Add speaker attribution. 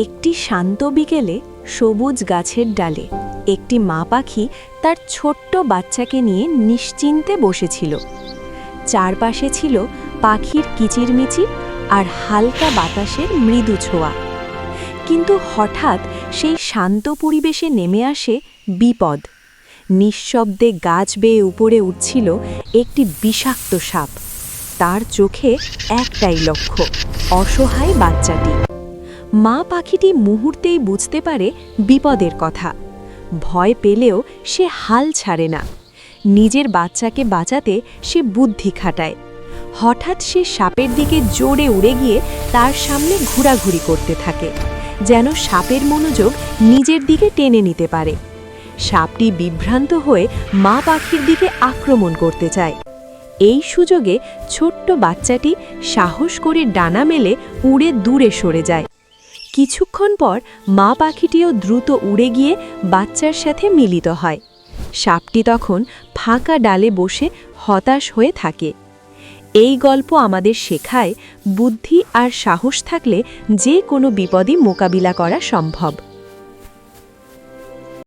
Speaker 1: একটি শান্ত বিকেলে সবুজ গাছের ডালে একটি মা পাখি তার ছোট্ট বাচ্চাকে নিয়ে নিশ্চিন্তে বসেছিল। চারপাশে ছিল পাখির কিচিরমিচির আর হালকা বাতাসের মৃদু ছোঁয়া। কিন্তু হঠাৎ সেই শান্ত পরিবেশে নেমে আসে বিপদ। নিঃশব্দে গাছ বেয়ে উপরে উঠছিল একটি বিষাক্ত সাপ। তার চোখে একটাই লক্ষ্য, অসহায় বাচ্চাটি। মা পাখিটি মুহূর্তেই বুঝতে পারে বিপদের কথা। ভয় পেলেও সে হাল ছাড়ে না। নিজের বাচ্চাকে বাঁচাতে সে বুদ্ধি খাটায়। হঠাৎ সে সাপের দিকে জোরে উড়ে গিয়ে তার সামনে ঘোরাঘুরি করতে থাকে, যেন সাপের মনোযোগ নিজের দিকে টেনে নিতে পারে। সাপটি বিভ্রান্ত হয়ে মা পাখির দিকে আক্রমণ করতে চায়। এই সুযোগে ছোট্ট বাচ্চাটি সাহস করে ডানা মেলে উড়ে দূরে সরে যায়। কিছুক্ষণ পর মা পাখিটিও দ্রুত উড়ে গিয়ে বাচ্চার সাথে মিলিত হয়। সাপটি তখন ফাঁকা ডালে বসে হতাশ হয়ে থাকে। এই গল্প আমাদের শেখায়, বুদ্ধি আর সাহস থাকলে যে কোনো বিপদই মোকাবিলা করা সম্ভব।